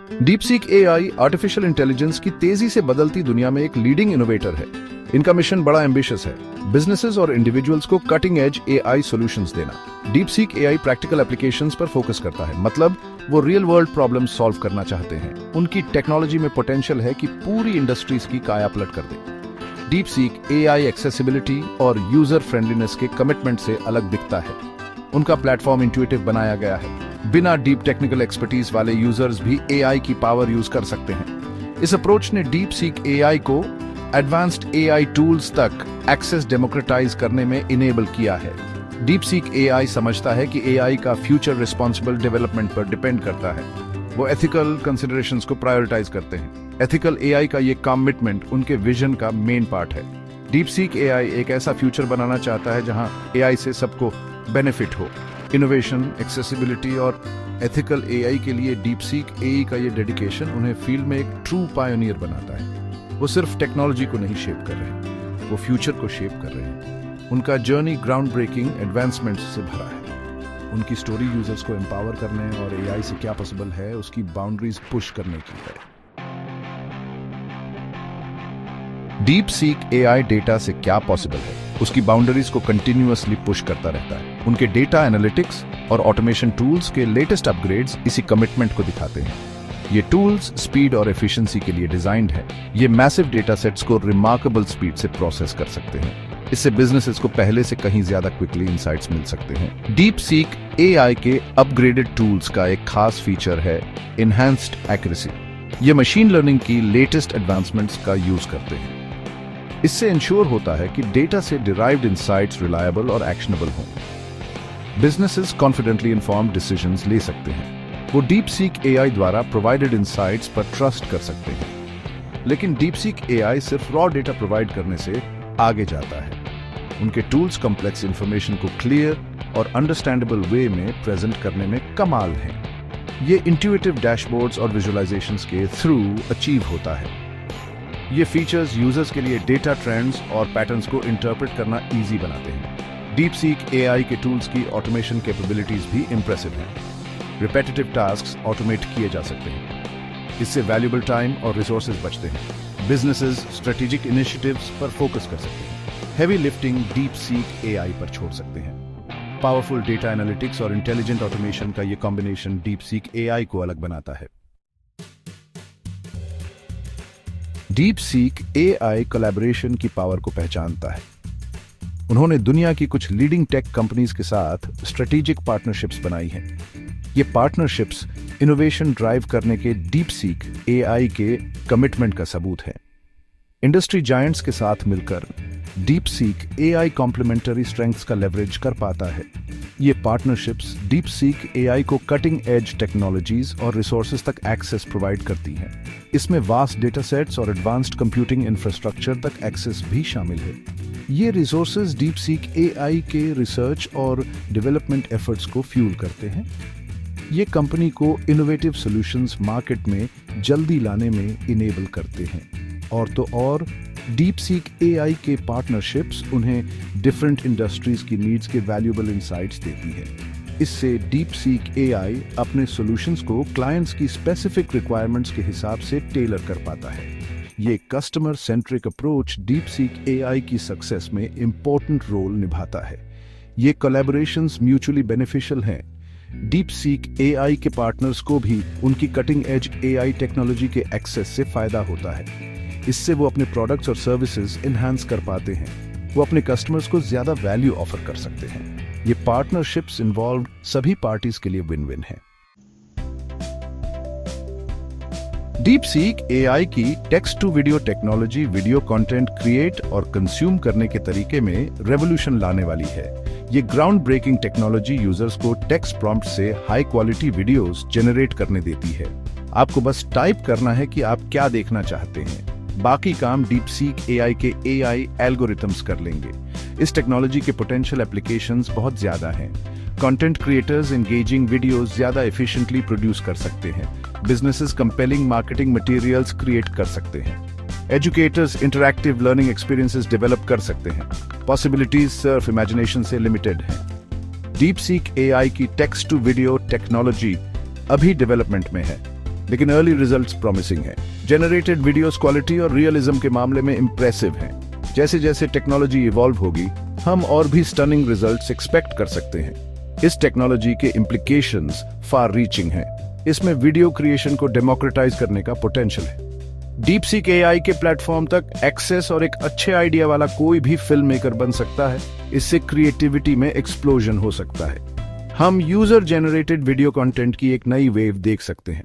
DeepSeek AI artificial intelligence की तेजी से बदलती दुनिया में एक लीडिंग इनोवेटर है। इनका मिशन बड़ा एम्बिशियस है, बिजनेसेस और इंडिविजुअल्स को कटिंग एज एआई सॉल्यूशंस देना। डीपसीक एआई प्रैक्टिकल एप्लीकेशंस पर फोकस करता है, मतलब वो रियल वर्ल्ड प्रॉब्लम सॉल्व करना चाहते हैं। उनकी टेक्नोलॉजी में पोटेंशियल है कि पूरी इंडस्ट्रीज की काया पलट कर दे। डीपसीक एआई एक्सेसिबिलिटी और यूजर फ्रेंडलीनेस के कमिटमेंट से अलग दिखता है। उनका प्लेटफॉर्म इंट्यूटिव बनाया गया है, बिना डीप टेक्निकल एक्सपर्टीज वाले यूजर्स भी एआई की पावर यूज कर सकते हैं। इस अप्रोच ने डीपसीक एआई को एडवांस्ड एआई टूल्स तक एक्सेस डेमोक्रेटाइज करने में इनेबल किया है। डीपसीक एआई समझता है कि एआई का फ्यूचर रिस्पॉन्सिबल डेवलपमेंट पर डिपेंड करता है। वो एथिकल कंसिडरेशंस को प्रायोरिटाइज करते हैं। एथिकल एआई का ये कमिटमेंट उनके विजन का मेन पार्ट है। डीपसीक एआई एक ऐसा फ्यूचर बनाना चाहता है जहां एआई से सबको बेनिफिट हो। इनोवेशन, एक्सेसिबिलिटी और एथिकल एआई के लिए डीपसीक एआई का ये डेडिकेशन उन्हें फील्ड में एक ट्रू पायोनियर बनाता है। वो सिर्फ टेक्नोलॉजी को नहीं शेप कर रहे, वो फ्यूचर को शेप कर रहे हैं। उनका जर्नी ग्राउंड ब्रेकिंग एडवांसमेंट्स से भरा है। उनकी स्टोरी यूजर्स को एम्पावर करने और एआई से क्या पॉसिबल है उसकी बाउंड्रीज पुश करने की है। डीपसीक एआई डेटा से क्या पॉसिबल है उसकी बाउंड्रीज को कंटिन्यूअसली पुश करता रहता है। उनके डेटा एनालिटिक्स और ऑटोमेशन टूल्स के लेटेस्ट अपग्रेड्स इसी कमिटमेंट को दिखाते हैं। ये टूल्स स्पीड और एफिशिएंसी के लिए डिजाइंड है। ये मैसिव डेटा सेट्स को रिमार्केबल स्पीड से प्रोसेस कर सकते हैं। इससे बिजनेसेस को पहले से कहीं ज्यादा क्विकली इंसाइट्स मिल सकते हैं। डीपसीक एआई के अपग्रेडेड टूल्स का एक खास फीचर है एनहांस्ड एक्यूरेसी। ये मशीन लर्निंग की लेटेस्ट एडवांसमेंट्स का यूज करते हैं। इससे इंश्योर होता है कि डेटा से डिराइव्ड इंसाइट्स रिलायबल और एक्शनेबल हों। बिजनेसेस कॉन्फिडेंटली इन्फॉर्म्ड डिसीजंस ले सकते हैं। वो डीपसीक एआई द्वारा प्रोवाइडेड इंसाइट्स पर ट्रस्ट कर सकते हैं। लेकिन डीपसीक एआई सिर्फ रॉ डेटा प्रोवाइड करने से आगे जाता है। उनके टूल्स कॉम्प्लेक्स इंफॉर्मेशन को क्लियर और अंडरस्टैंडेबल वे में प्रेजेंट करने में कमाल हैं। ये इंट्यूटिव डैशबोर्ड्स और विजुअलाइजेशंस के थ्रू अचीव होता है। ये फीचर्स यूजर्स के लिए डेटा ट्रेंड्स और पैटर्न्स को इंटरप्रेट करना इजी बनाते हैं। डीपसीक एआई के टूल्स की ऑटोमेशन कैपेबिलिटीज भी इंप्रेसिव हैं। रिपेटिटिव टास्क्स ऑटोमेट किए जा सकते हैं। इससे वैल्यूएबल टाइम और रिसोर्सेज बचते हैं। बिजनेसेस स्ट्रेटेजिक इनिशिएटिव्स पर फोकस कर सकते हैं। हेवी लिफ्टिंग डीपसीक एआई पर छोड़ सकते हैं। पावरफुल डेटा एनालिटिक्स और इंटेलिजेंट ऑटोमेशन का ये कॉम्बिनेशन डीपसीक एआई को अलग बनाता है। डीपसीक एआई कोलैबोरेशन की पावर को पहचानता है। उन्होंने दुनिया की कुछ लीडिंग टेक कंपनीज के साथ स्ट्रेटेजिक पार्टनरशिप्स बनाई हैं। ये पार्टनरशिप्स इनोवेशन ड्राइव करने के डीपसीक एआई के कमिटमेंट का सबूत है। इंडस्ट्री जायंट्स के साथ मिलकर डीपसीक एआई कॉम्प्लीमेंटरी स्ट्रेंथ्स का लेवरेज कर पाता है। ये पार्टनरशिप्स डीपसीक एआई को कटिंग एज टेक्नोलॉजीज और रिसोर्सेज तक एक्सेस प्रोवाइड करती हैं। इसमें वास्ट डेटा सेट्स और एडवांस्ड कंप्यूटिंग इंफ्रास्ट्रक्चर तक एक्सेस भी शामिल है। ये रिसोर्सेज डीपसीक एआई के रिसर्च और डेवलपमेंट एफर्ट्स को फ्यूल करते हैं। ये कंपनी को इनोवेटिव सॉल्यूशंस मार्केट में जल्दी लाने में इनेबल करते हैं। और तो और डीपसीक एआई के पार्टनरशिप्स उन्हें डिफरेंट इंडस्ट्रीज की नीड्स के वैल्यूएबल इंसाइट्स देती है। इससे डीपसीक एआई अपने सॉल्यूशंस को क्लाइंट्स की स्पेसिफिक रिक्वायरमेंट्स के हिसाब से टेलर कर पाता है। ये customer centric approach DeepSeek AI की सक्सेस में इंपॉर्टेंट रोल निभाता है। ये कोलैबोरेशंस म्यूचुअली बेनिफिशियल हैं। डीपसीक एआई के पार्टनर्स को भी उनकी कटिंग एज एआई टेक्नोलॉजी के एक्सेस से फायदा होता है। इससे वो अपने प्रोडक्ट्स और सर्विसेज एनहांस कर पाते हैं। वो अपने कस्टमर्स को ज्यादा वैल्यू ऑफर कर सकते हैं। ये पार्टनरशिप्स इन्वॉल्व सभी पार्टीज के लिए विन विन है। डीपसीक एआई की text to video technology video content create और कंज्यूम करने के तरीके में रेवोल्यूशन लाने वाली है। ये ग्राउंड ब्रेकिंग टेक्नोलॉजी यूजर्स को टेक्स्ट प्रॉम्प्ट से हाई क्वालिटी वीडियोस जनरेट करने देती है। आपको बस टाइप करना है कि आप क्या देखना चाहते हैं। बाकी काम डीपसीक एआई के एआई एल्गोरिथम्स कर लेंगे। इस टेक्नोलॉजी के पोटेंशियल एप्लीकेशंस बहुत ज्यादा हैं। कंटेंट क्रिएटर्स एंगेजिंग वीडियोस ज्यादा एफिशिएंटली प्रोड्यूस कर सकते हैं। Businesses compelling marketing materials create कर सकते हैं। Educators interactive learning experiences develop कर सकते हैं। पॉसिबिलिटीज सिर्फ इमेजिनेशन से लिमिटेड हैं। डीपसीक एआई की टेक्स्ट टू वीडियो टेक्नोलॉजी अभी डेवलपमेंट में है। लेकिन अर्ली रिजल्ट्स प्रॉमिसिंग हैं। जनरेटेड वीडियोस क्वालिटी और रियलिज्म के मामले में इंप्रेसिव हैं। जैसे जैसे टेक्नोलॉजी इवॉल्व होगी, हम और भी स्टनिंग रिजल्ट्स एक्सपेक्ट कर सकते हैं। इस टेक्नोलॉजी के इम्प्लीकेशंस फार रीचिंग हैं। इसमें वीडियो क्रिएशन को डेमोक्रेटाइज करने का पोटेंशियल है। डीप सीक एआई के प्लेटफॉर्म तक एक्सेस और एक अच्छे आइडिया वाला कोई भी फिल्म मेकर बन सकता है। इससे क्रिएटिविटी में एक्सप्लोजन हो सकता है। हम यूजर जनरेटेड वीडियो कंटेंट की एक नई वेव देख सकते हैं।